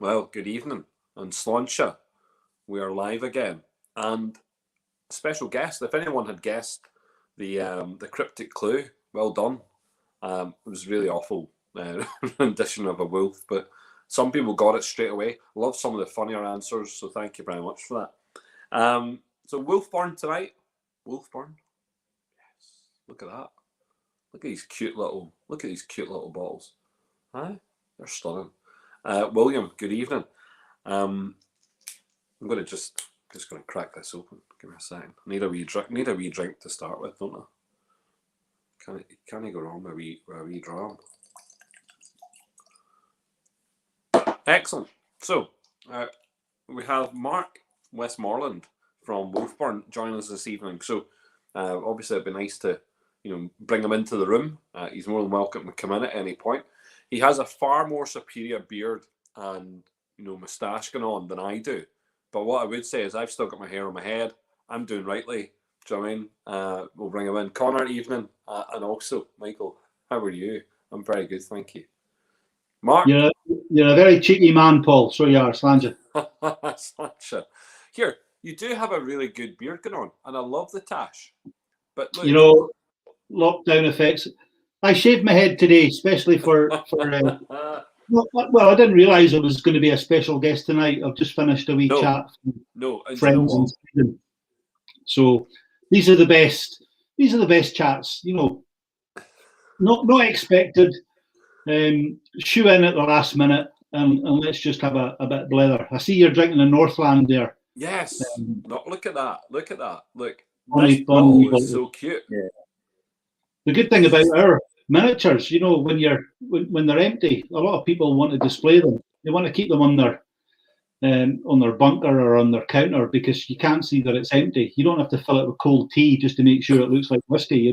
Well, good evening. On Sláinte, we are live again. And a special guest, if anyone had guessed the cryptic clue, well done. It was really awful rendition of a wolf, but some people got it straight away. Love some of the funnier answers, so thank you very much for that. So WolfBurn tonight. WolfBurn. Yes. Look at that. Look at these cute little bottles. Huh? They're stunning. William, good evening. I'm going to just going to crack this open. Give me a second. Need a wee drink to start with, don't I? Can you go wrong with a wee dram? Excellent. So we have Mark Westmorland from WolfBurn joining us this evening. So obviously it'd be nice to bring him into the room. He's more than welcome to come in at any point. He has a far more superior beard and moustache going on than I do. But what I would say is I've still got my hair on my head. I'm doing rightly. Do you know what I mean? We'll bring him in. Connor, evening. And also, Michael, how are you? I'm very good, thank you. Mark? You're a very cheeky man, Paul. So you are, Sláinte. Sláinte. Here, you do have a really good beard going on, and I love the tash. But look, lockdown effects. I shaved my head today, especially for well, I didn't realise I was going to be a special guest tonight. I've just finished a wee chat with friends in Sweden. So these are the best. These are the best chats. Not expected. Shoe in at the last minute, and let's just have a bit of blether. I see you're drinking a Northland there. Yes. Look at that. Look at that. Look. This bottle is so cute. Yeah. The good thing about our miniatures, when they're empty, a lot of people want to display them. They want to keep them on their bunker or on their counter because you can't see that it's empty. You don't have to fill it with cold tea just to make sure it looks like whiskey,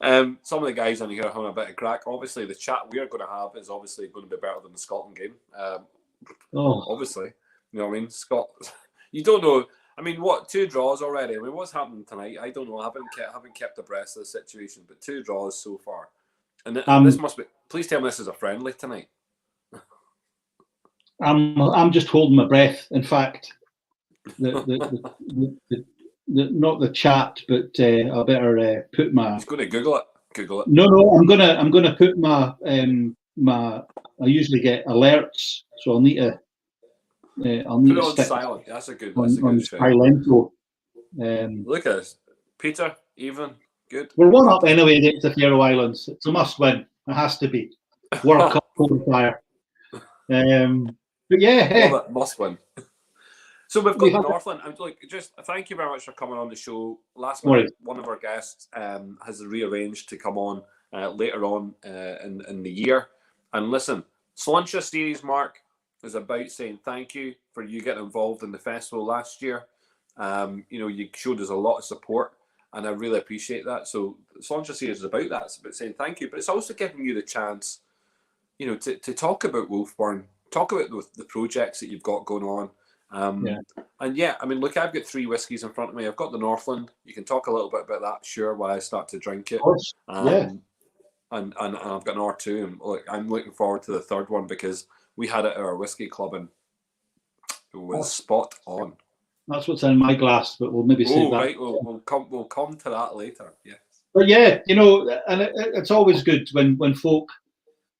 Some of the guys in here are having a bit of crack. Obviously, the chat we're going to have is obviously going to be better than the Scotland game. Obviously, you know what I mean? You don't know. I mean, what, 2 draws already? I mean, what's happening tonight? I don't know. I haven't kept abreast of the situation, but 2 draws so far. And this must be. Please tell me this is a friendly tonight. I'm just holding my breath. In fact, not the chat, but I better put my. He's going to Google it. No. I'm gonna put my I usually get alerts, so I'll need to. Put it on silent. That's a good silent. Look at this. Peter, even good. We're 1 up anyway against the Faroe Islands. It's a must win. It has to be. World Cup qualifier. But yeah, must win. So we've got the Northland. Just thank you very much for coming on the show. Last night, one of our guests has rearranged to come on later on in the year. And listen, Sláinte series, Mark, is about saying thank you for you getting involved in the festival last year. You showed us a lot of support, and I really appreciate that. So Sláinte series is about that. It's about saying thank you, but it's also giving you the chance, to talk about WolfBurn, talk about the projects that you've got going on. And yeah, I mean, look, I've got 3 whiskies in front of me. I've got the Northland. You can talk a little bit about that, sure, while I start to drink it. And I've got an R2, and look, I'm looking forward to the 3rd one because we had it at our whiskey club and it was spot on. That's what's in my glass, but we'll maybe save that. Right, we'll come to that later. Yes. But yeah, and it's always good when folk,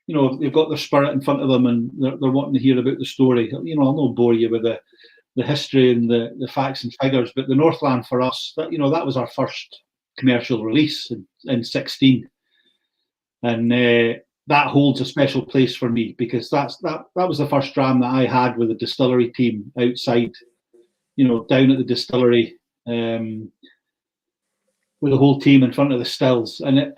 they've got their spirit in front of them and they're wanting to hear about the story. I'll not bore you with the history and the facts and figures, but the Northland for us, that was our first commercial release in 16, and that holds a special place for me because that was the first dram that I had with the distillery team outside, down at the distillery, with the whole team in front of the stills, and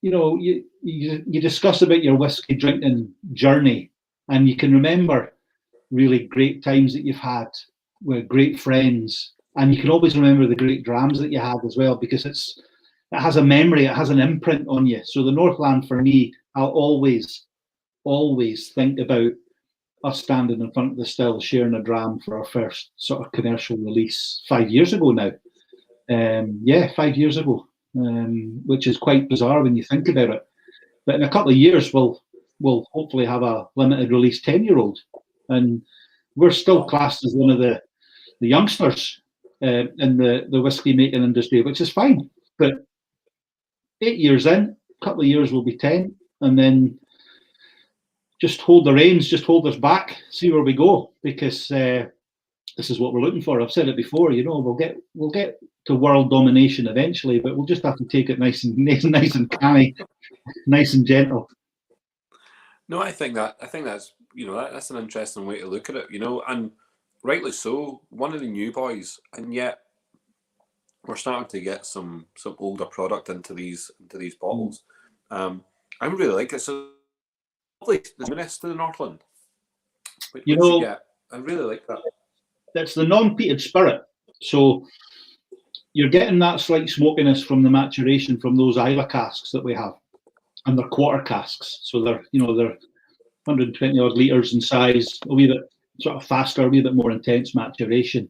you discuss about your whiskey drinking journey, and you can remember really great times that you've had with great friends, and you can always remember the great drams that you had as well because it has a memory, it has an imprint on you. So the Northland for me, I'll always think about us standing in front of the still sharing a dram for our first sort of commercial release 5 years ago now. 5 years ago, which is quite bizarre when you think about it. But in a couple of years, we'll will hopefully have a limited release 10-year-old, and we're still classed as one of the youngsters in the whiskey making industry, which is fine. But 8 years in, a couple of years will be 10, and then just hold the reins, just hold us back, see where we go, because this is what we're looking for. I've said it before, we'll get to world domination eventually, but we'll just have to take it nice and canny, nice and gentle. No, I think that's that's an interesting way to look at it, and rightly so. One of the new boys, and yet we're starting to get some older product into these bottles. I really like it. So lovely newness to the Northland. I really like that. It's the non-peated spirit, so you're getting that slight smokiness from the maturation from those Isla casks that we have, and they're quarter casks, so they're 120 odd litres in size, a wee bit sort of faster, a wee bit more intense maturation,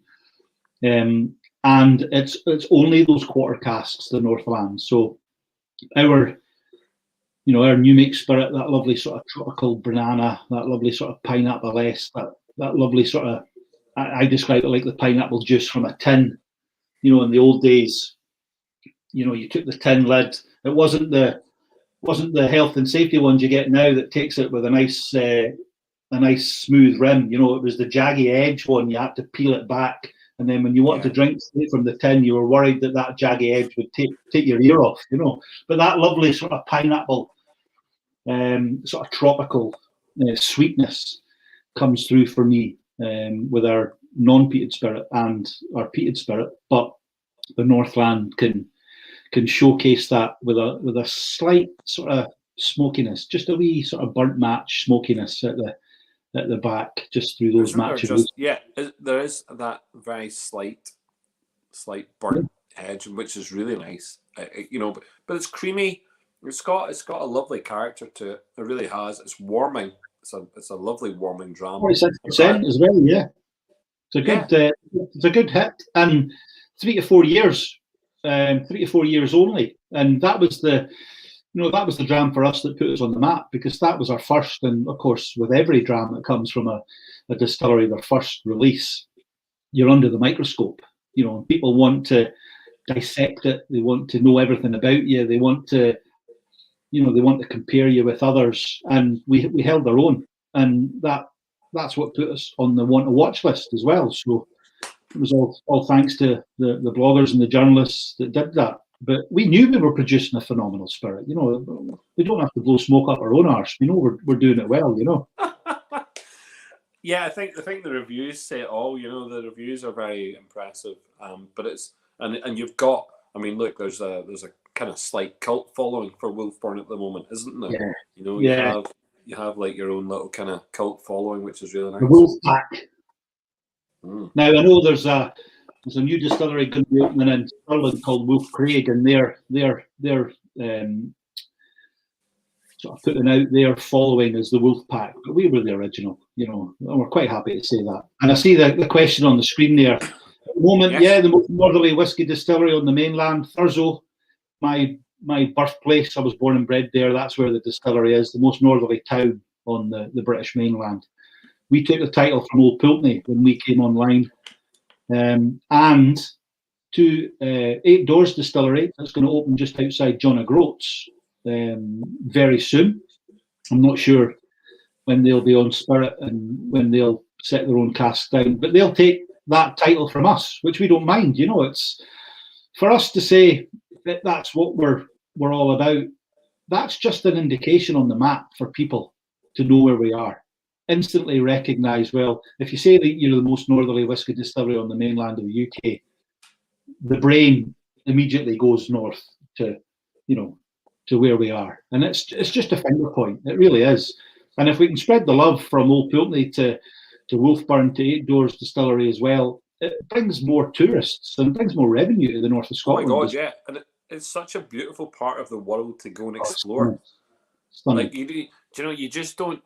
and it's only those quarter casks, the Northland. So our new make spirit, that lovely sort of tropical banana, that lovely sort of pineapple-esque, that lovely sort of, I describe it like the pineapple juice from a tin. In the old days, you took the tin lid. It wasn't the health and safety ones you get now that takes it with a nice smooth rim. It was the jaggy edge one. You had to peel it back, and then when you wanted to drink straight from the tin, you were worried that jaggy edge would take your ear off. But that lovely sort of pineapple, sort of tropical sweetness comes through for me with our non-peated spirit and our peated spirit. But the Northland can showcase that with a slight sort of smokiness, just a wee sort of burnt match smokiness at the back, just through those matches. There is that very slight burnt edge, which is really nice. But it's creamy. It's got a lovely character to it. It really has. It's warming. It's a lovely warming dram. 46% as well. Yeah, it's a good hit, and 3 to 4 years. 3 to 4 years only, and that was the dram for us that put us on the map, because that was our first, and of course with every dram that comes from a distillery, their first release, you're under the microscope. People want to dissect it, they want to know everything about you, they want to compare you with others, and we held our own, and that's what put us on the want to watch list as well. So it was all thanks to the bloggers and the journalists that did that. But we knew we were producing a phenomenal spirit. We don't have to blow smoke up our own arse. We're doing it well. Yeah, I think the reviews say it all. The reviews are very impressive. But it's and you've got. I mean, look, there's a kind of slight cult following for WolfBurn at the moment, isn't there? Yeah. You have like your own little kind of cult following, which is really nice. The Wolf Pack. Now I know there's a new distillery going to be opening in Stirling called Wolf Craig, and they're sort of putting out their following as the Wolf Pack, but we were the original, and we're quite happy to say that. And I see the question on the screen there. At the moment, the most northerly whiskey distillery on the mainland, Thurso, my birthplace. I was born and bred there. That's where the distillery is, the most northerly town on the British mainland. We took the title from Old Pulteney when we came online, and to 8 Doors Distillery that's going to open just outside John O'Groats very soon. I'm not sure when they'll be on spirit and when they'll set their own cask down, but they'll take that title from us, which we don't mind. It's for us to say that that's what we're all about. That's just an indication on the map for people to know where we are. Instantly recognise, well, if you say that you're the most northerly whiskey distillery on the mainland of the UK, the brain immediately goes north to where we are, and it's just a finger point. It really is. And if we can spread the love from Old Pulteney to WolfBurn to 8 Doors Distillery as well, it brings more tourists and brings more revenue to the north of Scotland. Oh my God, yeah, and it's such a beautiful part of the world to go and explore. Stunning. Like you just don't.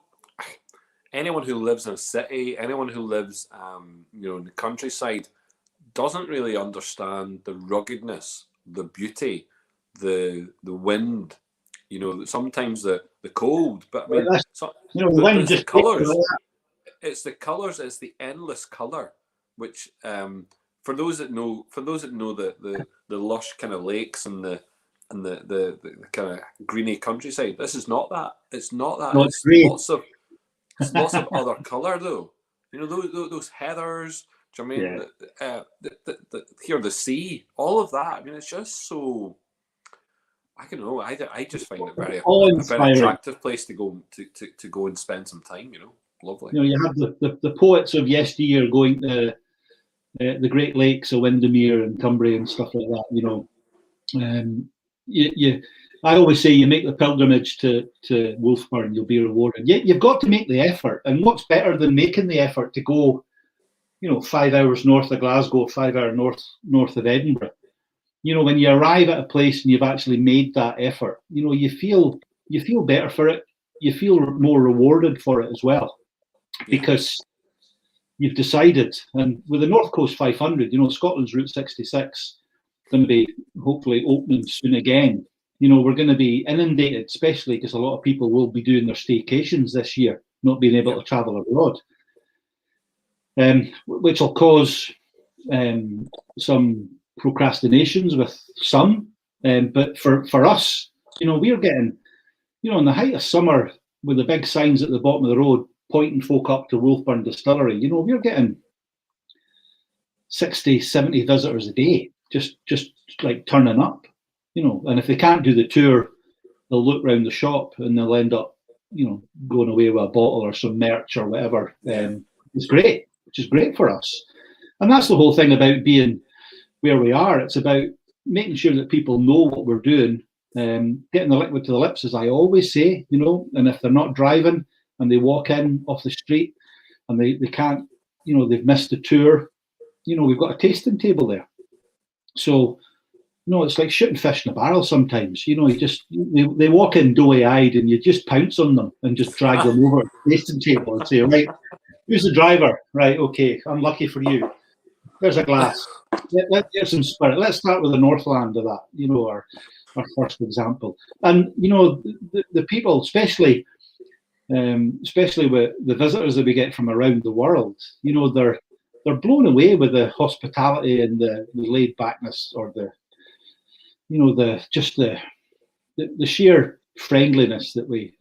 Anyone who lives in a city, anyone who lives, in the countryside, doesn't really understand the ruggedness, the beauty, the wind, You know, sometimes the cold, but I mean, you know, the wind just colours. It's the colours. It's the endless colour, which for those that know the lush kind of lakes and the kind of greeny countryside. This is not that. It's not that. No, it's lots of other colour though. You know, those heathers. Do you know what I mean? Here the sea, all of that. I mean, it's just so. I don't know. I just find it a very attractive place to go and spend some time. You know, lovely. You know, you have the poets of yesteryear going to the Great Lakes of Windermere and Cumbria and stuff like that. You know, I always say you make the pilgrimage to WolfBurn, you'll be rewarded. You've got to make the effort, and what's better than making the effort to go, you know, 5 hours north of Glasgow, 5 hours north of Edinburgh. You know, when you arrive at a place and you've actually made that effort, you know, you feel better for it. You feel more rewarded for it as well, because you've decided. And with the North Coast 500, you know, Scotland's Route 66 going to be hopefully opening soon again. You know, we're going to be inundated, especially because a lot of people will be doing their staycations this year, not being able to travel abroad, which will cause some procrastinations with some. But for us, you know, we're getting, you know, in the height of summer with the big signs at the bottom of the road pointing folk up to WolfBurn Distillery, you know, we're getting 60, 70 visitors a day, just like turning up, you know. And if they can't do the tour, they'll look around the shop and they'll end up, you know, going away with a bottle or some merch or whatever. It's great, which is great for us. And that's the whole thing about being where we are. It's about making sure that people know what we're doing, getting the liquid to the lips, as I always say, you know. And if they're not driving and they walk in off the street and they can't, you know, they've missed the tour, you know, we've got a tasting table there. So, you know, it's like shooting fish in a barrel sometimes. You know, they walk in doughy-eyed and you just pounce on them and just drag them over to the tasting table and say, right, who's the driver? Right, okay, unlucky for you. There's a glass. Let's get some spirit. Let's start with the Northland of that, you know, our first example. And, you know, the people, especially with the visitors that we get from around the world, you know, they're blown away with the hospitality and the laid backness, or the sheer friendliness that we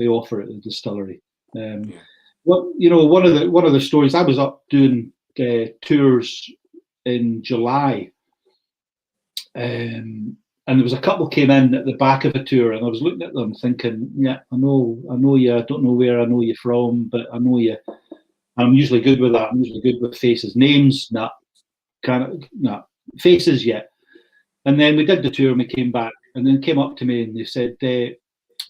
offer at the distillery. One of the stories, I was up doing tours in July, and there was a couple came in at the back of a tour, and I was looking at them thinking, yeah, I know you. I don't know where I know you from, but I know you. I'm usually good with that. I'm usually good with faces. Names, not faces yet. And then we did the tour and we came back, and then came up to me and they said,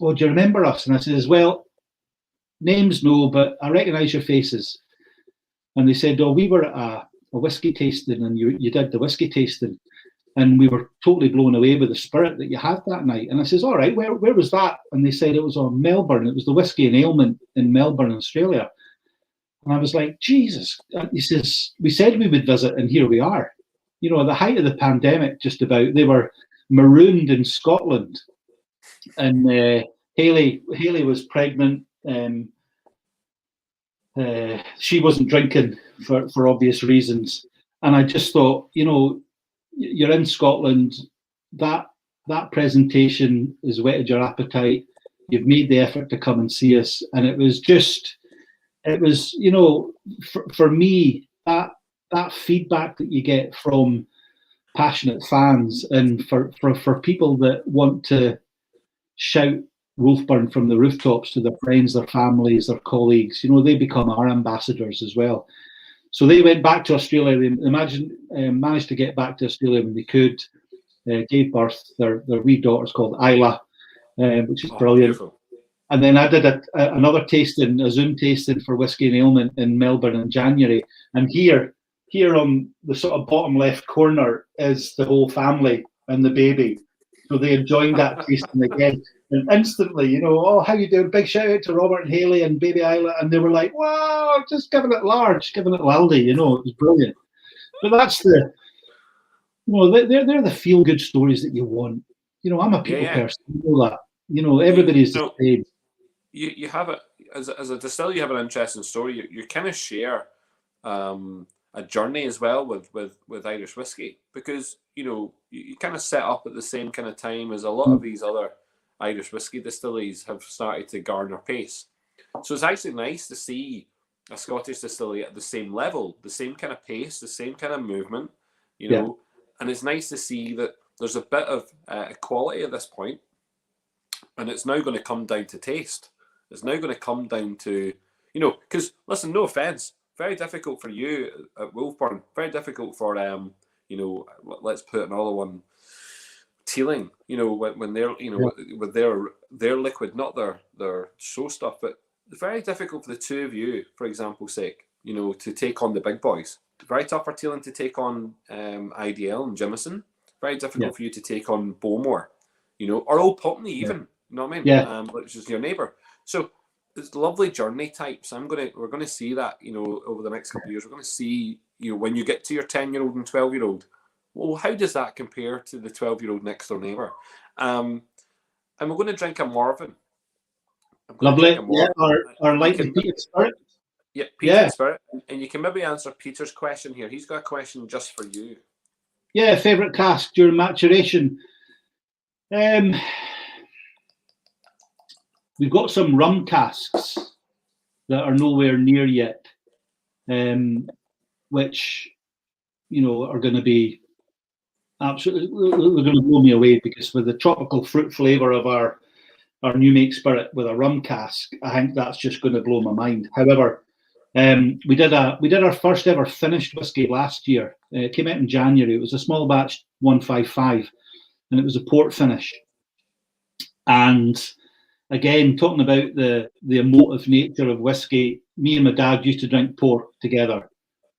"Oh, do you remember us?" And I says, "Well, names no, but I recognise your faces." And they said, "Oh, we were at a whiskey tasting, and you did the whiskey tasting, and we were totally blown away with the spirit that you had that night." And I says, "All right, where was that?" And they said it was on Melbourne. It was the Whiskey and Ailment in Melbourne, Australia. And I was like, Jesus. He says, "We said we would visit, and here we are." You know, at the height of the pandemic, just about, they were marooned in Scotland, and Hayley was pregnant. She wasn't drinking for obvious reasons, and I just thought, you know, you're in Scotland. That presentation has whetted your appetite. You've made the effort to come and see us, and it was, you know, for me, that feedback that you get from passionate fans, and for people that want to shout WolfBurn from the rooftops to their friends, their families, their colleagues, you know, they become our ambassadors as well. So they went back to Australia. They managed to get back to Australia when they could. Gave birth. Their wee daughter's called Isla, which is brilliant. Beautiful. And then I did another tasting, a Zoom tasting for Whiskey and Ailment in Melbourne in January. And here on the sort of bottom left corner is the whole family and the baby. So they joined that tasting again. And instantly, you know, "Oh, how you doing?" Big shout out to Robert and Hayley and baby Isla. And they were like, "Wow, just giving it large, giving it laldy," you know, it was brilliant. But that's you know, they're the feel-good stories that you want. You know, I'm a people person, you know that. everybody's the same. You have it as a distiller. You have an interesting story. You kind of share a journey as well with Irish whiskey, because you kind of set up at the same kind of time as a lot of these other Irish whiskey distilleries have started to garner pace. So it's actually nice to see a Scottish distillery at the same level, the same kind of pace, the same kind of movement, and it's nice to see that there's a bit of equality at this point, and it's now going to come down to taste. It's now going to come down to, because listen, no offense, very difficult for you at WolfBurn, very difficult for let's put another one, Teeling, when they're with their liquid, not their show stuff, but very difficult for the two of you, for example's sake, to take on the big boys. Very tough for Teeling to take on IDL and Jameson. Very difficult for you to take on Bowmore, or Old Putney even. You know what I mean? Yeah. Which is your neighbour. So it's lovely journey types. We're gonna see that, over the next couple of years. We're gonna see, when you get to your 10-year-old and 12-year-old, well, how does that compare to the 12-year-old next door neighbour? And we're going to drink a Morven. Lovely. Our lightly peated spirit. Yeah, peated spirit. And you can maybe answer Peter's question here. He's got a question just for you. Yeah, favourite cask during maturation. We've got some rum casks that are nowhere near yet, which are going to be absolutely, they're going to blow me away, because with the tropical fruit flavour of our new make spirit with a rum cask, I think that's just going to blow my mind. However, we did our first ever finished whiskey last year. It came out in January. It was a small batch 155, and it was a port finish. And again, talking about the emotive nature of whiskey, me and my dad used to drink port together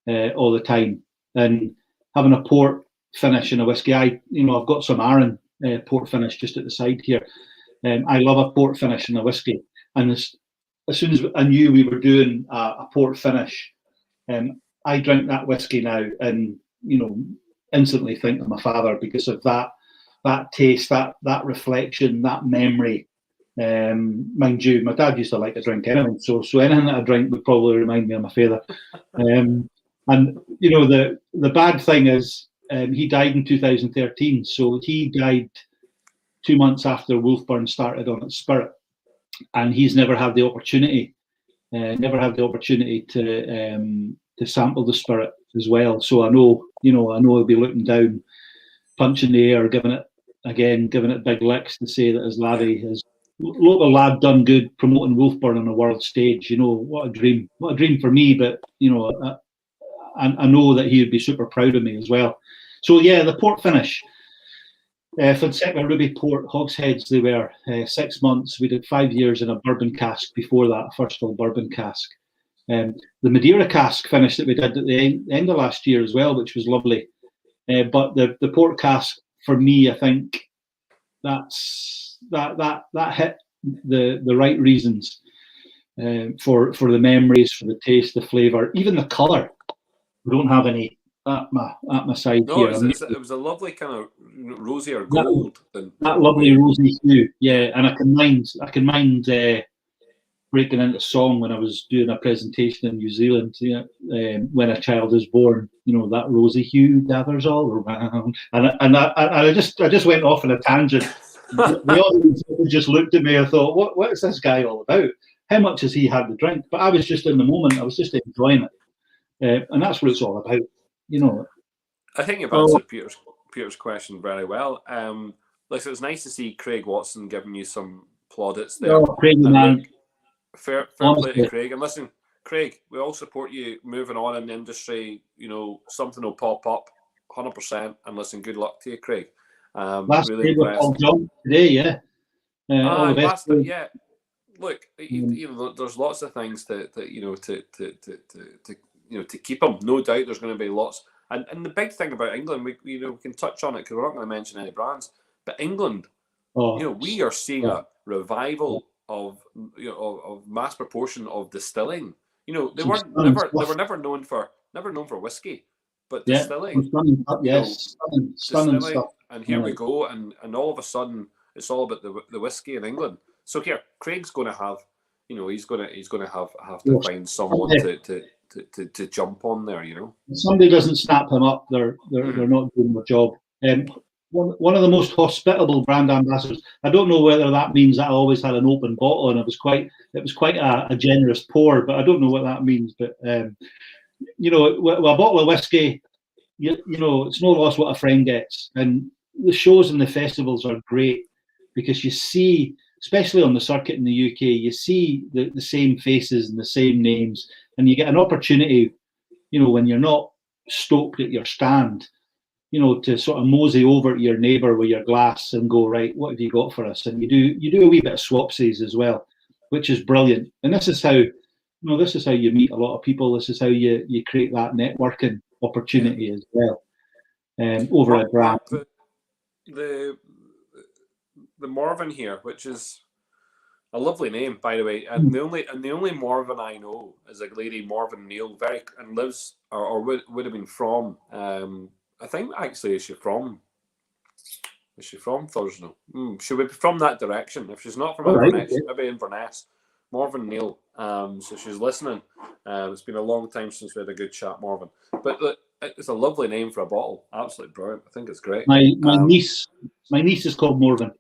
all the time, and having a port finish in a whiskey, I've got some Arran port finish just at the side here. I love a port finish in a whiskey, and as soon as I knew we were doing a port finish, I drink that whiskey now and instantly think of my father, because of that taste, that reflection, that memory. Mind you, my dad used to like to drink anything, so anything that I drink would probably remind me of my father. And the bad thing is, he died in 2013, so he died 2 months after WolfBurn started on its spirit, and he's never had the opportunity to sample the spirit as well. So I know he'll be looking down, punching the air, giving it big licks to say that his laddie, his local lad, done good promoting WolfBurn on the world stage. What a dream for me. But I know that he would be super proud of me as well. So yeah, the port finish. Fonseca Ruby Port hogsheads, they were 6 months. We did 5 years in a bourbon cask before that, first full bourbon cask. The Madeira cask finish that we did at the end of last year as well, which was lovely. But the port cask, for me, I think that hit the right reasons for the memories, for the taste, the flavour, even the colour. We don't have any at my side here. It was a lovely kind of rosier gold. That lovely rosy hue, yeah. And I can mind breaking into song when I was doing a presentation in New Zealand. When a child is born, that rosy hue gathers all around. And I just went off on a tangent. The audience just looked at me and thought, what is this guy all about? How much has he had to drink? But I was just in the moment. I was just enjoying it, and that's what it's all about. I think you've answered Peter's question very well. It was nice to see Craig Watson giving you some plaudits there. Oh, Craig, man. Fair play to Craig. And listen, Craig, we all support you moving on in the industry. Something will pop up 100%. And listen, good luck to you, Craig. Last really impressed. Today, yeah. All the best. Yeah. Look, there's lots of things to keep them. No doubt, there's going to be lots. And the big thing about England, we can touch on it because we're not going to mention any brands. But England, we are seeing a revival of mass proportion of distilling. They were never known for whiskey, but distilling. Stunning stuff. And here we go, and all of a sudden, It's all about the whiskey in England. So here, Craig's going to have, he's going to have to find someone to jump on there. If somebody doesn't snap him up, they're not doing their job. One of the most hospitable brand ambassadors. I don't know whether that means that I always had an open bottle and it was quite a generous pour, but I don't know what that means. But with a bottle of whiskey, it's no loss what a friend gets. And the shows and the festivals are great because you see, especially on the circuit in the UK, you see the same faces and the same names, and you get an opportunity, when you're not stoked at your stand, to sort of mosey over to your neighbour with your glass and go, right, what have you got for us? And you do a wee bit of swapsies as well, which is brilliant. And this is how you meet a lot of people. This is how you create that networking opportunity as well. Over a brand. The Morven here, which is a lovely name, by the way, and the only Morven I know is a lady, Morven Neal, and lives or would have been from. I think actually is she from Thursday? She would be from that direction. If she's not from Inverness, maybe Inverness. Morven Neal. So she's listening. It's been a long time since we had a good chat, Morven. But look, it's a lovely name for a bottle. Absolutely brilliant. I think it's great. My niece is called Morven.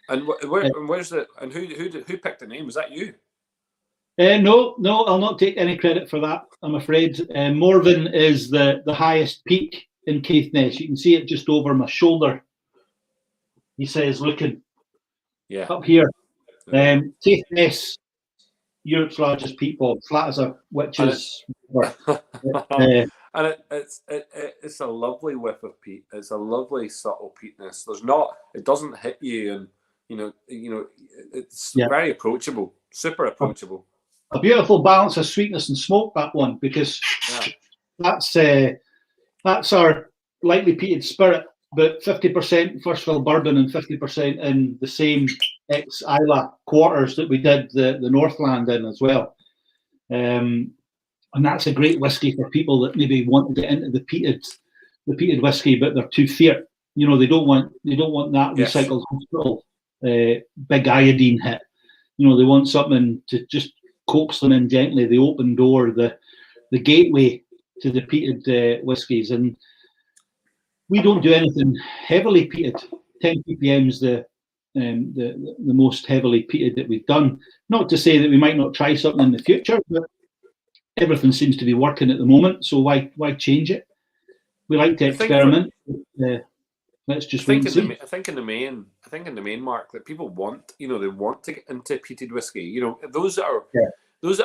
And where's the and who picked the name? Was that you? No, I'll not take any credit for that, I'm afraid. Morven is the highest peak in Caithness. You can see it just over my shoulder. He says, looking up here. Caithness, Europe's largest peat bog, flat as a witch's. And it's a lovely whiff of peat. It's a lovely subtle peatness. It doesn't hit you, and it's very approachable, super approachable. A beautiful balance of sweetness and smoke, that one, because that's our lightly peated spirit, but 50% first fill bourbon and 50% in the same ex-Isla quarters that we did the Northland in as well. And that's a great whiskey for people that maybe want to get into the peated whiskey, but they're too fierce. They don't want that recycled hospital big iodine hit. They want something to just coax them in gently, the open door, the gateway to the peated whiskies. And we don't do anything heavily peated. 10 ppm is the most heavily peated that we've done. Not to say that we might not try something in the future, but everything seems to be working at the moment. So why change it? We like to experiment. Let's just wait and see. I think in the main, Mark, that people want, they want to get into peated whiskey. Those that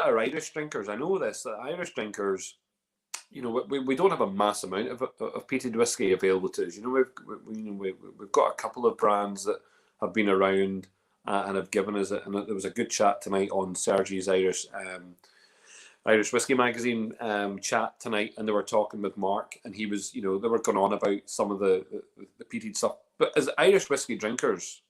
are Irish drinkers. I know this. That Irish drinkers, we don't have a mass amount of peated whiskey available to us. We've got a couple of brands that have been around and have given us it. And there was a good chat tonight on Sergey's Irish Whiskey Magazine chat tonight, and they were talking with Mark, and he was, they were going on about some of the peated stuff. But as Irish whiskey drinkers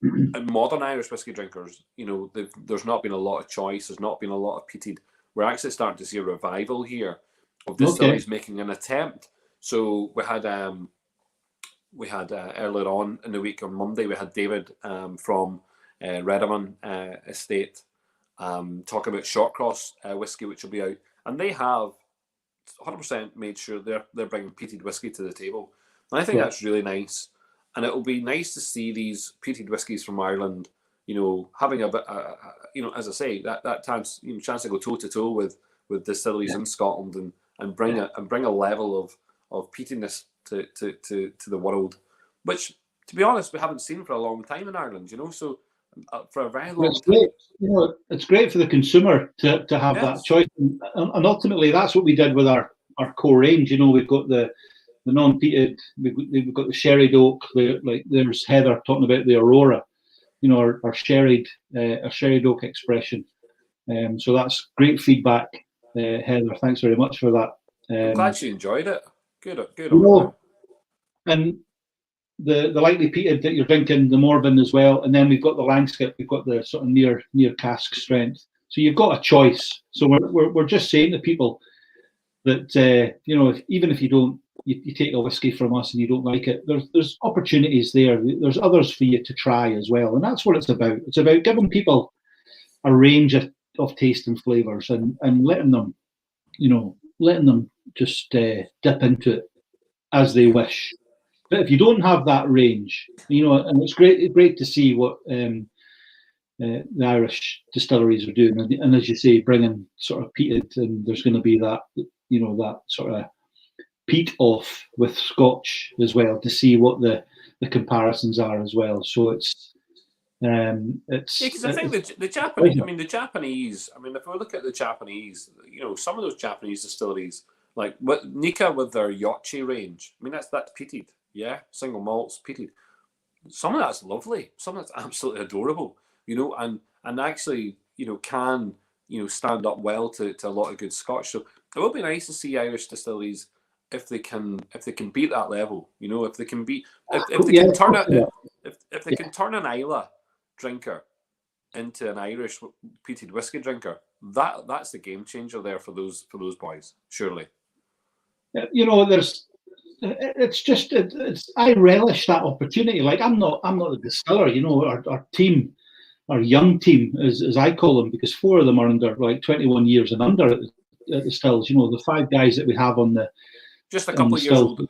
and modern Irish whiskey drinkers, there's not been a lot of choice. There's not been a lot of peated. We're actually starting to see a revival here of distilleries making an attempt. So we had earlier on in the week on Monday, we had David from Redaman Estate. Talk about Shortcross whiskey, which will be out, and they have 100% made sure they're bringing peated whiskey to the table, and I think that's really nice. And it will be nice to see these peated whiskies from Ireland, having a bit, as I say, that chance to go toe to toe with distilleries in Scotland and bring a level of peatiness to the world, which, to be honest, we haven't seen for a long time in Ireland. So. For a very long time. It's great for the consumer to have that choice, and ultimately that's what we did with our core range. We've got the non-peated, we've got the sherried oak. There's Heather talking about the Aurora, our sherried oak expression. So that's great feedback, Heather. Thanks very much for that. I'm glad she enjoyed it. Good. And the lightly peated that you're drinking, the Morven as well, and then we've got the Langskip, we've got the sort of near cask strength. So you've got a choice. So we're just saying to people that even if you don't you take a whiskey from us and you don't like it. There's opportunities there. There's others for you to try as well, and that's what it's about. It's about giving people a range of taste and flavors, and letting them, just dip into it as they wish. But if you don't have that range, and it's great to see what the Irish distilleries are doing, and as you say, bringing sort of peated, and there's going to be that, that sort of peat off with Scotch as well, to see what the comparisons are as well. So it's because I think the Japanese. I mean, the Japanese. I mean, if we look at the Japanese, some of those Japanese distilleries, like Nika with their Yochi range. I mean, that's peated, single malts peated. Some of that's lovely. Some of that's absolutely adorable. And actually, can stand up well to a lot of good Scotch. So it will be nice to see Irish distilleries if they can beat that level. If they can beat if they can turn it if they can turn an Islay drinker into an Irish peated whiskey drinker, that's the game changer there for those boys, surely. I relish that opportunity. Like I'm not a distiller. Our team, our young team, as I call them, because 4 of them are under like 21 years and under at the stills. The 5 guys that we have on the just a couple of years old.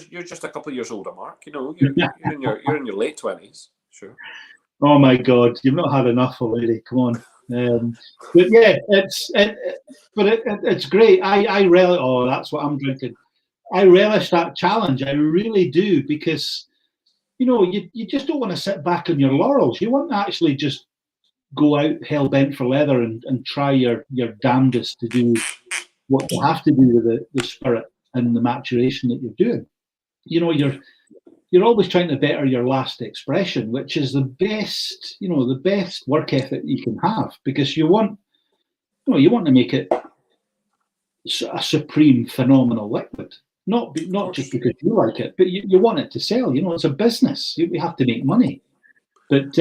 You're just a couple of years older, Mark. You're in your late 20s, sure. Oh my God, you've not had enough already. Come on. But yeah, it's great. I relish. Oh, that's what I'm drinking. I relish that challenge. I really do, because you just don't want to sit back on your laurels. You want to actually just go out hell bent for leather and try your damnedest to do what you have to do with the spirit and the maturation that you're doing. You're always trying to better your last expression, which is the best work ethic you can have, because you want to make it a supreme, phenomenal liquid. Not just because you like it, but you want it to sell. It's a business. We have to make money. But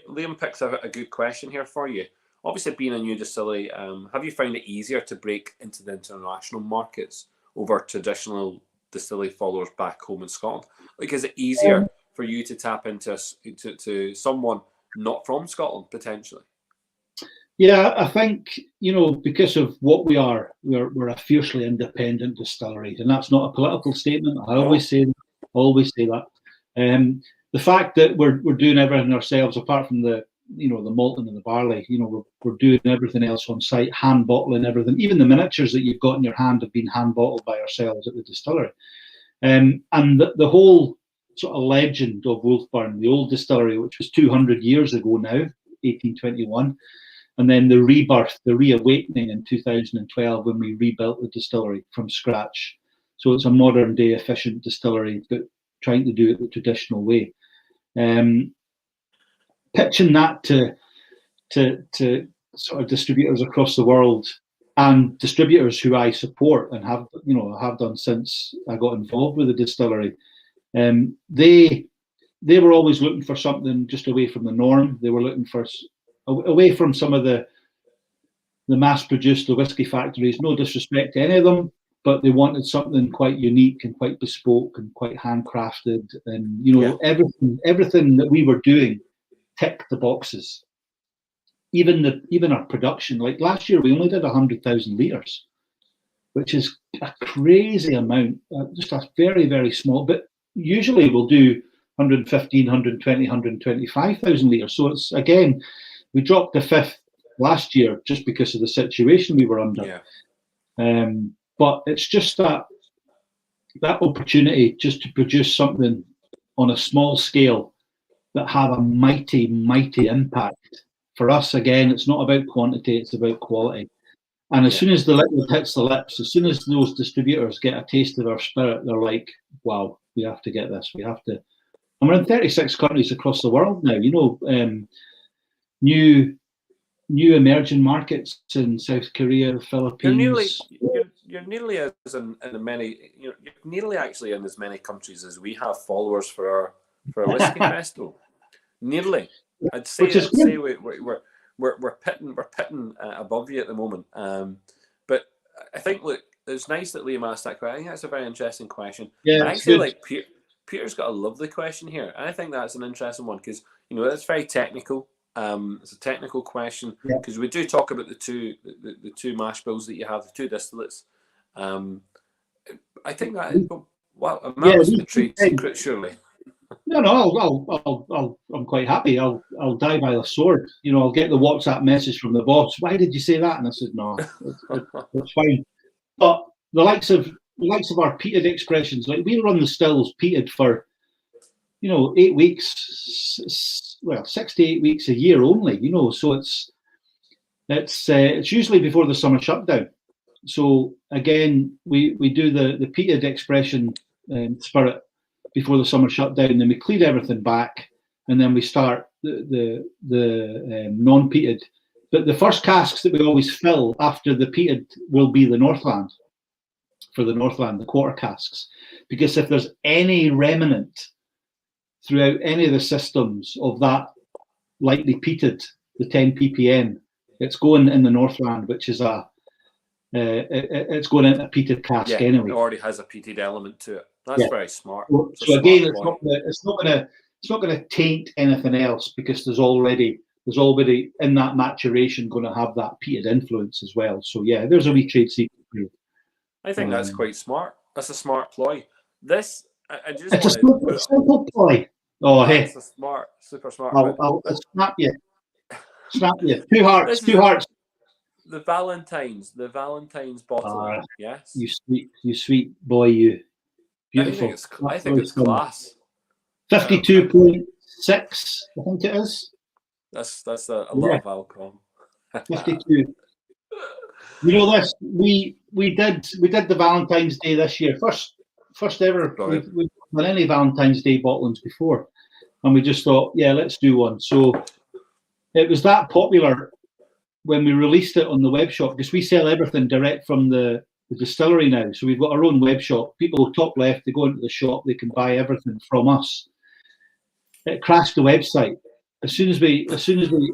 Liam picks a good question here for you. Obviously, being a new distillery, have you found it easier to break into the international markets over traditional distillery followers back home in Scotland? Like, is it easier for you to tap into to someone not from Scotland potentially? Yeah, I think, because of what we are, we're a fiercely independent distillery, and that's not a political statement. I always say that. The fact that we're doing everything ourselves, apart from the malting and the barley, we're doing everything else on site, hand bottling everything. Even the miniatures that you've got in your hand have been hand bottled by ourselves at the distillery. And the whole sort of legend of WolfBurn, the old distillery, which was 200 years ago now, 1821. And then the rebirth, the reawakening in 2012 when we rebuilt the distillery from scratch. So it's a modern day efficient distillery, but trying to do it the traditional way. Pitching that to sort of distributors across the world, and distributors who I support and have done since I got involved with the distillery. They were always looking for something just away from the norm. They were looking for away from some of the mass-produced, the whiskey factories. No disrespect to any of them, but they wanted something quite unique and quite bespoke and quite handcrafted. And everything that we were doing ticked the boxes. Even our production. Like last year, we only did 100,000 litres, which is a crazy amount. Just a very, very small. But usually we'll do 115, 120, 125,000 litres. So it's, again, we dropped a fifth last year just because of the situation we were under. Yeah. But it's just that opportunity just to produce something on a small scale that have a mighty, mighty impact. For us, again, it's not about quantity, it's about quality. And as soon as the liquid hits the lips, as soon as those distributors get a taste of our spirit, they're like, wow, we have to get this. We have to. And we're in 36 countries across the world now. New emerging markets in South Korea, Philippines. You're nearly as in many. You're nearly actually in as many countries as we have followers for our whiskey festival. Nearly, I'd say we're pitting above you at the moment. But I think, look, it's nice that Liam asked that question. I think that's a very interesting question. Yeah, I it's actually good. like Peter's got a lovely question here, and I think that's an interesting one because that's very technical. It's a technical question because we do talk about the two mash bills that you have, the two distillates. I think that is, well, that was the trade secret, surely. No, I'm quite happy. I'll die by the sword. I'll get the WhatsApp message from the boss. Why did you say that? And I said, no, it's fine. But the likes of our peated expressions, like we run the stills peated for 8 weeks, 6 to 8 weeks a year only. So it's usually before the summer shutdown. So again, we do the peated expression spirit before the summer shutdown, then we clean everything back, and then we start the non-peated. But the first casks that we always fill after the peated will be the Northland, for the Northland, the quarter casks, because if there's any remnant throughout any of the systems of that lightly peated, the 10 ppm, it's going in the Northland, which is it's going into a peated cask anyway. It already has a peated element to it. That's very smart. So again, it's not going to taint anything else because there's already in that maturation going to have that peated influence as well. So yeah, there's a wee trade secret. I think that's quite smart. That's a smart ploy. It's a simple ploy. Oh, hey, it's a super smart. I'll snap you. Two hearts. The Valentine's bottle. Yes. You sweet boy, you. Beautiful. I think it's class. 52.6, I think it is. That's a lot of alcohol. 52. This we did the Valentine's Day this year. First ever we've done any Valentine's Day bottlings before, and we just thought, let's do one. So it was that popular when we released it on the web shop, because we sell everything direct from the distillery now. So we've got our own web shop. People top left, they go into the shop, they can buy everything from us. It crashed the website as soon as we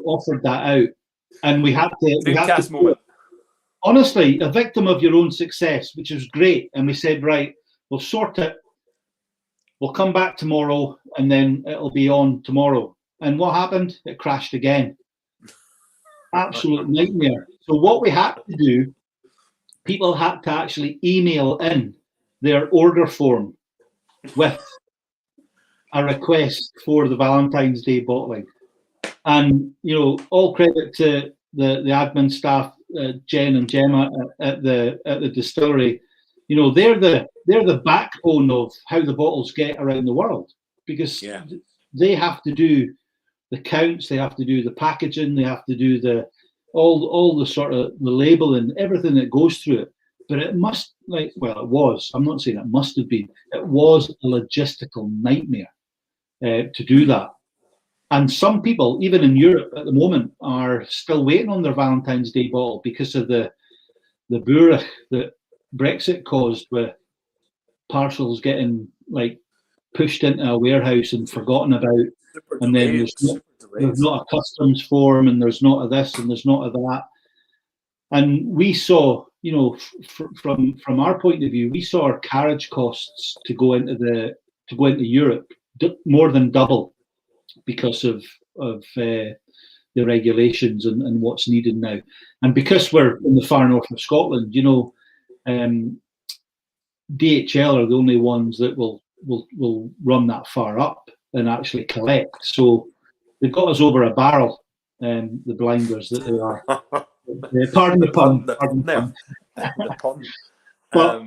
offered that out, and we had to honestly, a victim of your own success, which was great. And we said, right, we'll sort it. We'll come back tomorrow, and then it'll be on tomorrow. And what happened? It crashed again. Absolute nightmare. So what we had to do, people had to actually email in their order form with a request for the Valentine's Day bottling. And, all credit to the admin staff, Jen and Gemma at the distillery. They're the backbone of how the bottles get around the world, because they have to do the counts, they have to do the packaging, they have to do all the sort of the labeling, everything that goes through it. But it must, it was, I'm not saying it must have been, it was a logistical nightmare to do that. And some people, even in Europe at the moment, are still waiting on their Valentine's Day bottle because of the bourach that Brexit caused, with parcels getting pushed into a warehouse and forgotten about. And then there's not a customs form, and there's not a this, and there's not a that. And we saw, from our point of view, we saw our carriage costs to go into Europe more than double because of the regulations and what's needed now. And because we're in the far north of Scotland, DHL are the only ones that will run that far up and actually collect. So they've got us over a barrel, the blinders that they are. Pardon the pun. The pun. But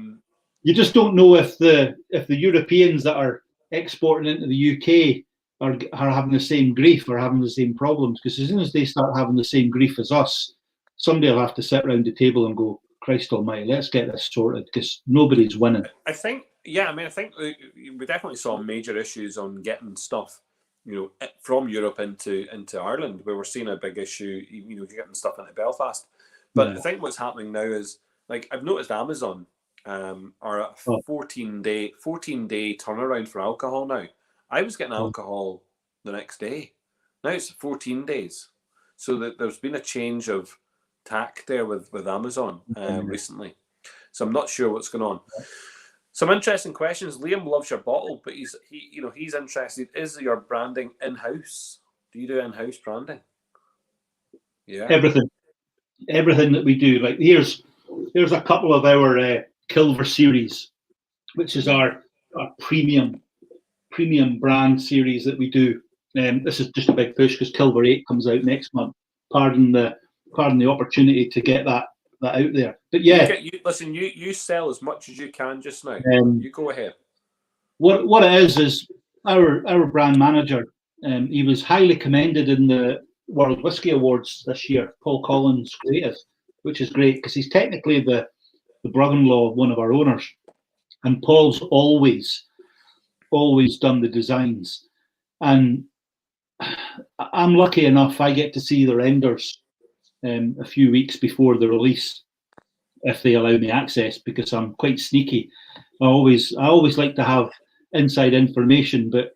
you just don't know if the Europeans that are exporting into the UK are having the same grief or having the same problems. Because as soon as they start having the same grief as us, somebody will have to sit around the table and go, Christ almighty, let's get this sorted, because nobody's winning. I think we definitely saw major issues on getting stuff, from Europe into Ireland, where we're seeing a big issue, getting stuff into Belfast. But I think what's happening now is, I've noticed Amazon are at a 14-day turnaround for alcohol now. I was getting alcohol the next day. Now it's 14 days. So that there's been a change of tack there with Amazon recently. so I'm not sure what's going on. Some interesting questions. Liam loves your bottle, but he's interested. Is your branding in-house? Do you do in-house branding? Yeah. Everything that we do. Like here's a couple of our Kilver series, which is our premium brand series that we do. This is just a big push because Kilver 8 comes out next month. Pardon the opportunity to get that out there. But yeah, listen. You sell as much as you can just now. You go ahead. What it is our brand manager. He was highly commended in the World Whisky Awards this year. Paul Collins creative, which is great because he's technically the brother-in-law of one of our owners, and Paul's always done the designs. And I'm lucky enough I get to see the renders a few weeks before the release, if they allow me access, because I'm quite sneaky. I always like to have inside information, but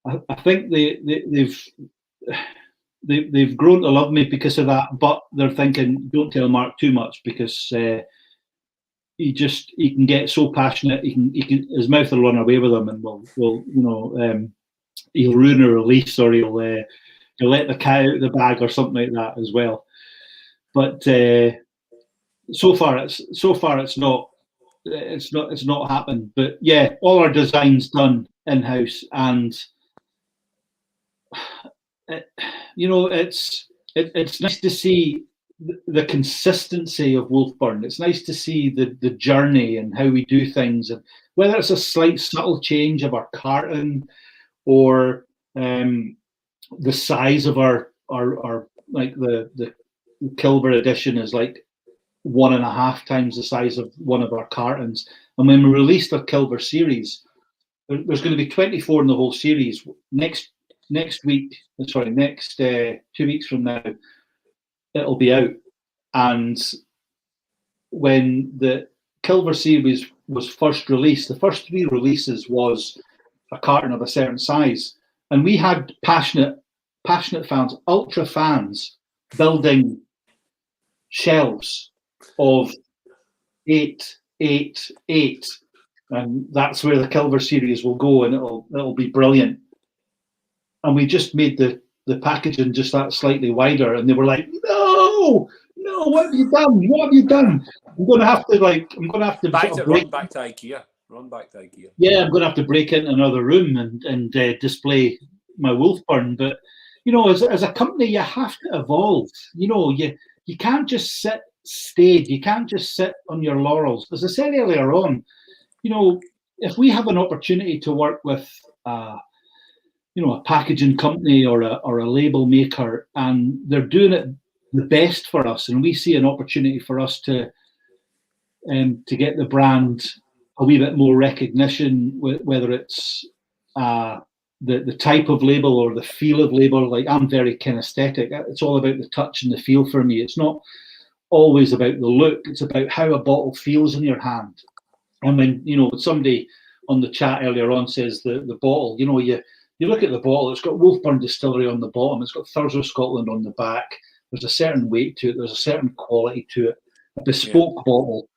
I think they've grown to love me because of that. But they're thinking, don't tell Mark too much because he can get so passionate. He can his mouth will run away with him, and he'll ruin a release, or he'll let the cat out of the bag or something like that as well. But so far it's not happened. But yeah, all our designs done in house, and it's nice to see the consistency of WolfBurn. It's nice to see the journey and how we do things, and whether it's a slight subtle change of our carton or the size of our like the Kilver edition is like 1.5 times the size of one of our cartons. And when we released our Kilver series, there's going to be 24 in the whole series. Next 2 weeks from now, it'll be out. And when the Kilver series was first released, the first 3 releases was a carton of a certain size, and we had passionate fans, ultra fans, building shelves of 8, 8, 8, and that's where the Kilver series will go, and it'll be brilliant. And we just made the packaging just that slightly wider, and they were like, no, what have you done? I'm going to have to run back to IKEA. Yeah, I'm going to have to break into another room and display my WolfBurn. But as a company, you have to evolve. You can't just sit staid. You can't just sit on your laurels. As I said earlier on, if we have an opportunity to work with a packaging company or a label maker, and they're doing it the best for us, and we see an opportunity for us to get the brand a wee bit more recognition, whether it's the type of label or the feel of label. Like, I'm very kinesthetic. It's all about the touch and the feel for me. It's not always about the look. It's about how a bottle feels in your hand. And when somebody on the chat earlier on says the bottle, you look at the bottle, it's got WolfBurn Distillery on the bottom, it's got Thurso Scotland on the back. There's a certain weight to it. There's a certain quality to it. A bespoke bottle.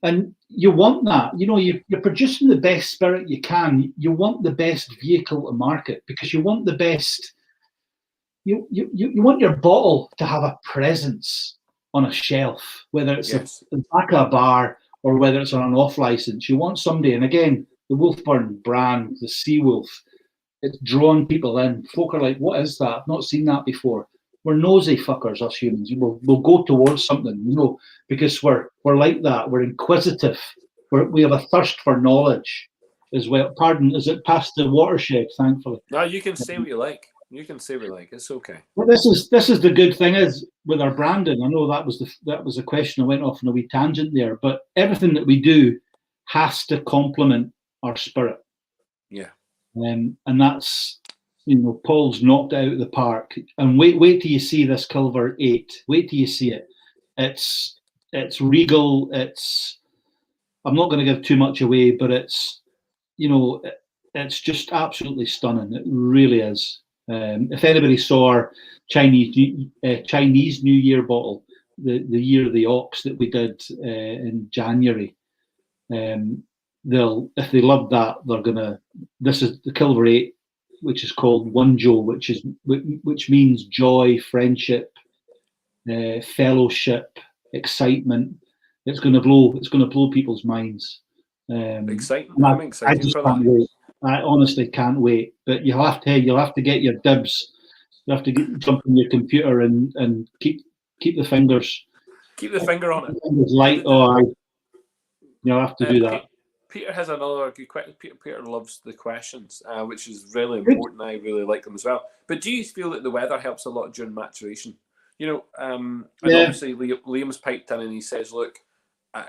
And you want that. You're producing the best spirit you can. You want the best vehicle to market, because you want the best. You want your bottle to have a presence on a shelf, whether it's the back of a bar or whether it's on an off license. You want somebody, and again, the WolfBurn brand, the Seawolf, it's drawn people in. Folk are like, what is that? I've not seen that before. We're nosy fuckers, us humans. We'll go towards something, because we're like that. We're inquisitive. We have a thirst for knowledge as well. Pardon, is it past the watershed? Thankfully. No, you can say what you like. It's okay. Well, this is the good thing is with our branding. I know that was the question. I went off on a wee tangent there, but everything that we do has to complement our spirit. Yeah. And that's. Paul's knocked it out of the park, and wait till you see this Kilver 8. Wait till you see it. It's regal. I'm not going to give too much away, but it's just absolutely stunning. It really is. If anybody saw our Chinese New Year bottle, the year of the ox that we did in January. If they love that, they're gonna. This is the Kilver 8, which is called Wunjo, which means joy, friendship, fellowship, excitement. It's going to blow people's minds. Exciting. I'm excited I just for can't that. wait. I honestly can't wait. But you'll have to get your dibs. You have to jump on your computer and keep the fingers. Keep the finger on it. Fingers light. You'll have to do that. Peter has another good question. Peter loves the questions, which is really important. I really like them as well. But do you feel that the weather helps a lot during maturation? You know, and obviously Liam's piped in and he says, "Look,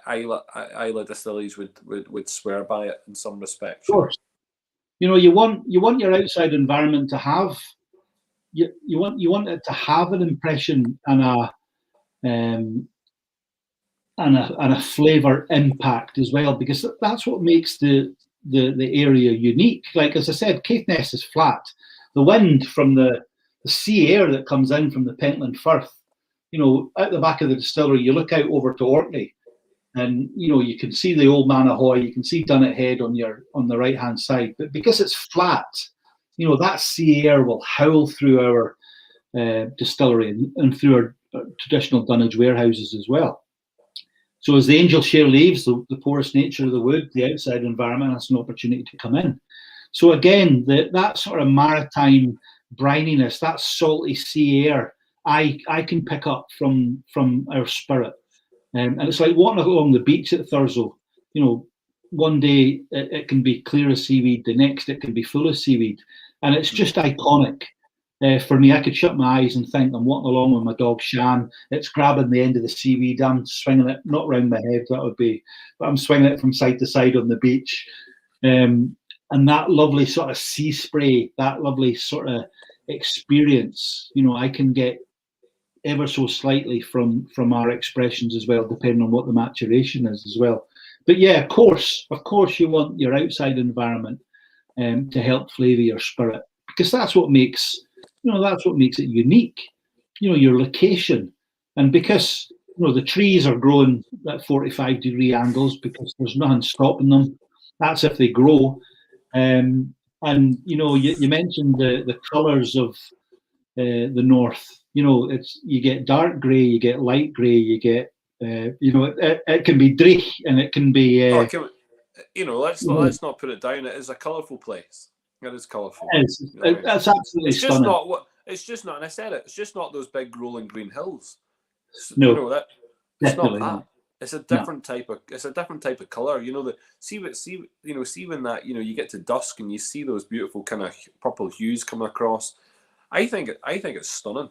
Islay distilleries would swear by it in some respects." Of course, you know, you want your outside environment to have you want it to have an impression and a flavour impact as well, because that's what makes the area unique. Like, as I said, Caithness is flat. The wind from the sea air that comes in from the Pentland Firth, you know, out the back of the distillery, you look out over to Orkney, and you know you can see the old Manahoy, you can see Dunnet Head on the right hand side. But because it's flat, you know, that sea air will howl through our distillery and through our traditional dunnage warehouses as well. So as the angel share leaves, the porous nature of the wood, the outside environment has an opportunity to come in. So again, that sort of maritime brininess, that salty sea air, I can pick up from our spirit. And it's like walking along the beach at Thurso. You know, one day it can be clear as seaweed, the next it can be full of seaweed. And it's just iconic. For me, I could shut my eyes and think I'm walking along with my dog Shan. It's grabbing the end of the seaweed. I'm swinging it, not round my head, that would be, but I'm swinging it from side to side on the beach. And that lovely sort of sea spray, that lovely sort of experience, you know, I can get ever so slightly from our expressions as well, depending on what the maturation is as well. But yeah, of course, you want your outside environment to help flavour your spirit, because that's what makes it unique. You know, your location, and because you know the trees are growing at 45-degree angles because there's nothing stopping them. That's if they grow. And you know, you mentioned the colours of the north. You know, you get dark grey, you get light grey, you get you know, it can be dreich and it can be. You know, let's not put it down. It is a colourful place. It is colourful. That's absolutely stunning. It's just not, and I said it. It's just not those big rolling green hills. No, you know that. It's not that. Not. It's a different type of. It's a different type of color. You know see when that, you know, you get to dusk and you see those beautiful kind of purple hues coming across. I think it's stunning.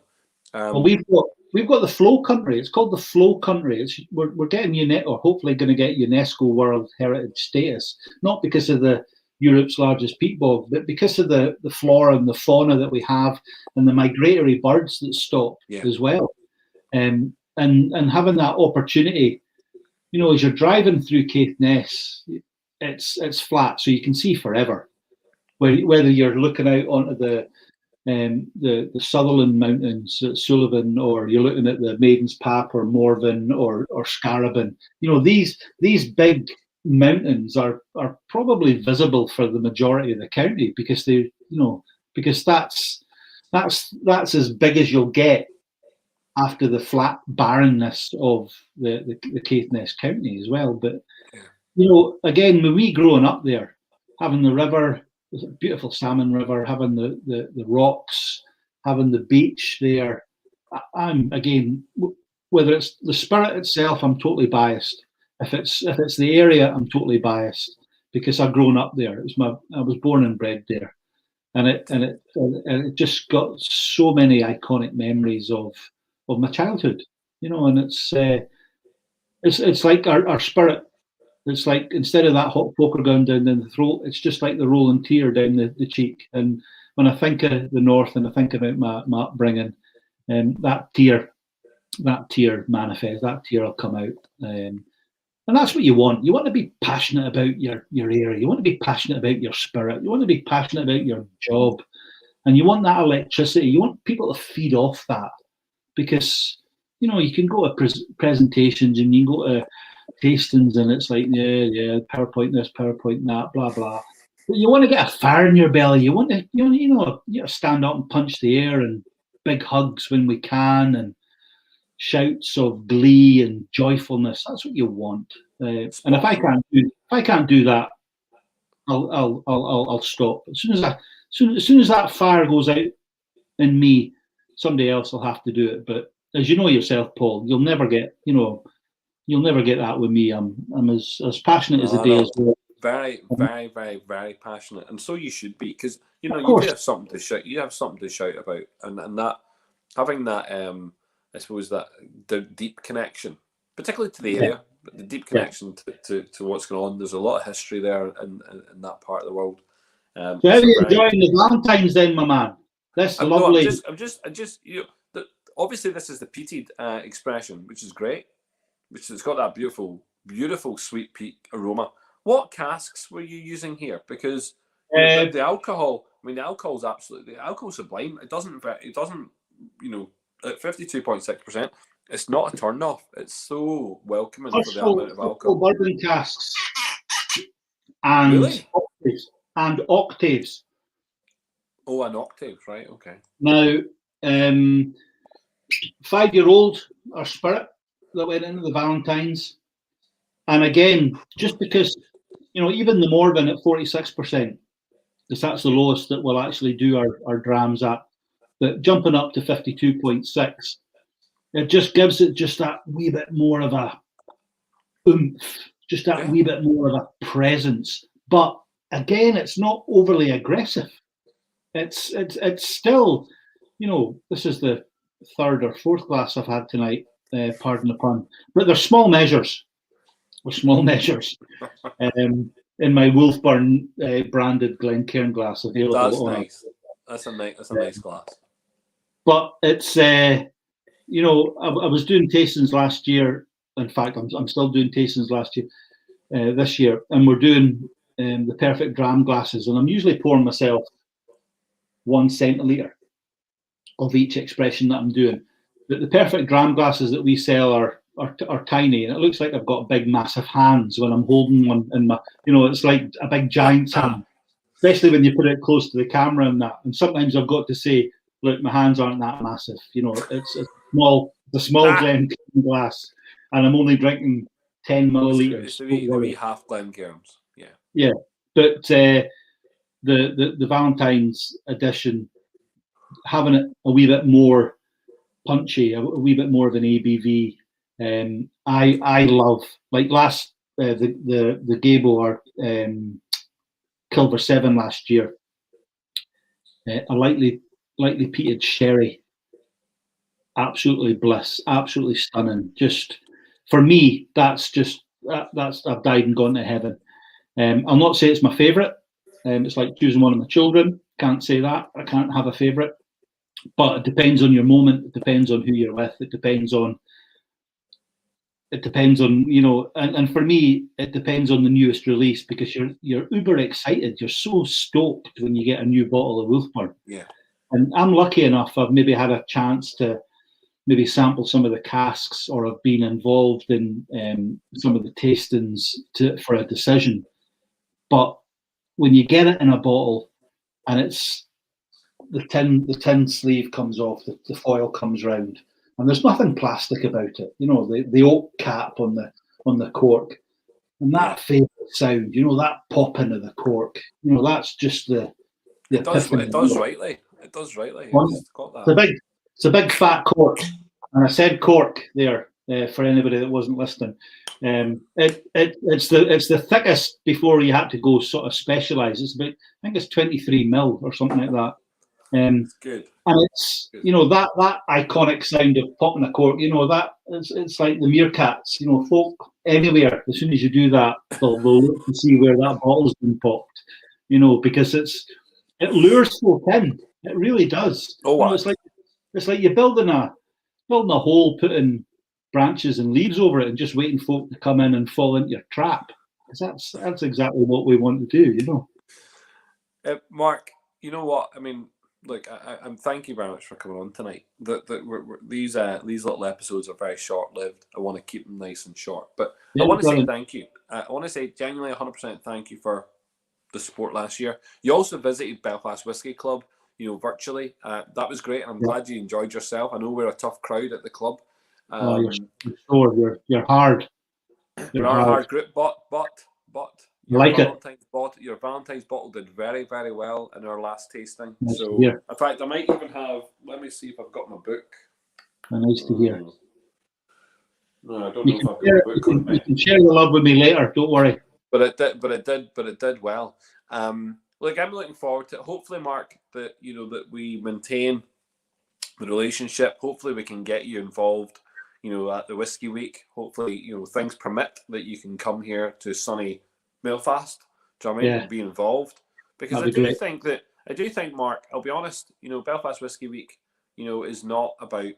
Well, we've got the Flow Country. It's called the Flow Country. We're getting or hopefully going to get UNESCO World Heritage status, not because of the Europe's largest peat bog, but because of the flora and the fauna that we have and the migratory birds that stop as well. And having that opportunity, you know, as you're driving through Caithness, it's flat, so you can see forever. Whether you're looking out onto the Sutherland Mountains at Sullivan, or you're looking at the Maiden's Pap or Morven or Scarabin, you know, these big mountains are probably visible for the majority of the county because that's as big as you'll get after the flat barrenness of the Caithness County as well. But you know, again, when we growing up there, having the river, there's a beautiful salmon river, having the rocks, having the beach there, I'm again, whether it's the spirit itself, I'm totally biased. If it's the area, I'm totally biased because I've grown up there. I was born and bred there, and it just got so many iconic memories of my childhood, you know. And it's like our spirit. It's like instead of that hot poker going down the throat, it's just like the rolling tear down the cheek. And when I think of the north and I think about my upbringing, that tear manifests. That tear will come out. And that's what you want. You want to be passionate about your area. You want to be passionate about your spirit. You want to be passionate about your job. And you want that electricity. You want people to feed off that. Because you can go to presentations and you can go to tastings, and it's like, yeah, PowerPoint this, PowerPoint that, blah blah. But you want to get a fire in your belly. You want to, you stand up and punch the air, and big hugs when we can, and shouts of glee and joyfulness. That's what you want. And if I can't do that, I'll stop. As soon as that fire goes out in me, somebody else will have to do it. But as you know yourself, Paul, you'll never get that with me. I'm as passionate as the day is. Very, very, very, very passionate, and so you should be, because you do have something to shout. You have something to shout about, and that having that, I suppose that the deep connection, particularly to the area, but the deep connection to what's going on. There's a lot of history there in that part of the world. So how are you enjoying the Valentine's then, my man? That's lovely. I'm just obviously this is the peated expression, which is great, which has got that beautiful, beautiful sweet peat aroma. What casks were you using here? Because the alcohol, the alcohol's absolutely, the alcohol's sublime. It doesn't, at 52.6%, it's not a turn off. It's so welcoming for the amount of alcohol. Bourbon casks and really? octaves. Oh, an octave, right? Okay. Now, 5-year-old our spirit that went into the Valentine's, and again, just because even the Morven at 46%, because that's the lowest that we'll actually do our drams at, but jumping up to 52.6, it just gives it just that wee bit more of a oomph, just that wee bit more of a presence. But again, it's not overly aggressive. It's still, this is the third or fourth glass I've had tonight, pardon the pun, but they're small measures. In my WolfBurn branded Glencairn glass available. That's nice. That's a nice glass. But it's I was doing tastings last year. In fact, I'm still doing tastings this year, and we're doing the perfect dram glasses, and I'm usually pouring myself 1 centiliter of each expression that I'm doing. But the perfect dram glasses that we sell are tiny, and it looks like I've got big, massive hands when I'm holding one in my, it's like a big giant's hand, especially when you put it close to the camera and that. And sometimes I've got to say, look, my hands aren't that massive. It's a small Glencairn glass, and I'm only drinking 10 milliliters. It's the wee half Glencairns. Yeah. Yeah, but the Valentine's edition, having it a wee bit more punchy, a wee bit more of an ABV. I love, like last the Gable or Kilver 7 last year, a lightly peated sherry, absolutely bliss, absolutely stunning. Just for me, that's I've died and gone to heaven. I'll not say it's my favourite. It's like choosing one of my children. Can't say that. I can't have a favourite. But it depends on your moment. It depends on who you're with. It depends on, and for me, it depends on the newest release, because you're uber excited. You're so stoked when you get a new bottle of WolfBurn. Yeah. And I'm lucky enough, I've maybe had a chance to maybe sample some of the casks, or have been involved in some of the tastings for a decision. But when you get it in a bottle, and it's the tin sleeve comes off, the foil comes round, and there's nothing plastic about it. The oak cap on the cork, and that favourite sound. That popping of the cork. That's just the. It does rightly. It does rightly. It's got that. It's a big fat cork, and I said cork there for anybody that wasn't listening. It's the thickest before you had to go sort of specialise. It's about, I think it's 23 mil or something like that. It's good. And it's good. That iconic sound of popping a cork. That it's like the meerkats. Folk anywhere, as soon as you do that, they'll look to see where that bottle's been popped. Because it lures folk in. It really does. Oh wow! It's like you're building a hole, putting branches and leaves over it, and just waiting folk to come in and fall into your trap. Because that's exactly what we want to do. Mark, you know what? I mean, Look, I'm thank you very much for coming on tonight. These little episodes are very short lived. I want to keep them nice and short, but I want to say thank you. I want to say genuinely 100% thank you for the support last year. You also visited Belfast Whiskey Club, virtually. That was great, and I'm glad you enjoyed yourself. I know we're a tough crowd at the club. You're hard. You're a hard group, but your Valentine's bottle did very, very well in our last tasting. So, in fact, I might even have. Let me see if I've got my book. Nice to hear. No, I don't know if I've got my book on me. You can share the love with me later. Don't worry. But it did well. Look, I'm looking forward to it. Hopefully, Mark, that we maintain the relationship. Hopefully, we can get you involved. At the Whiskey Week, hopefully, things permit that you can come here to sunny Belfast. Do you know what I mean? And be involved, because I do think, Mark, I'll be honest. Belfast Whiskey Week, is not about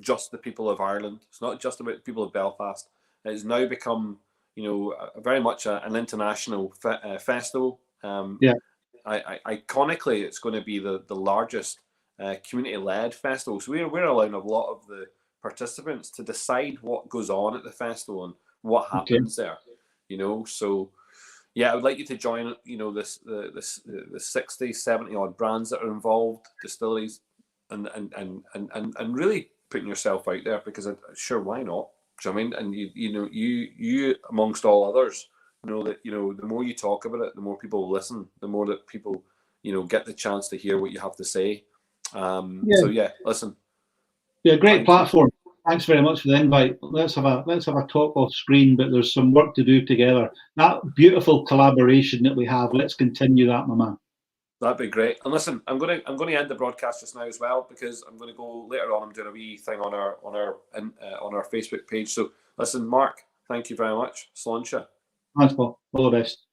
just the people of Ireland. It's not just about the people of Belfast. It's now become, very much an international festival. Iconically, it's going to be the largest community-led festival. So we're allowing a lot of the participants to decide what goes on at the festival and what happens there. So yeah, I would like you to join. The 60, 70 odd brands that are involved, distilleries, and really putting yourself out there, because sure, why not? Do you know what I mean? And you amongst all others know that the more you talk about it, the more people listen, the more that people get the chance to hear what you have to say. So yeah, listen. Yeah, great platform. Thanks very much for the invite. Let's have a talk off screen, but there's some work to do together. That beautiful collaboration that we have, let's continue that, my man. That'd be great. And listen, I'm going to end the broadcast just now as well, because I'm going to go later on. I'm doing a wee thing on our Facebook page. So listen, Mark, thank you very much. Sláinte. Thanks, Paul. All the best.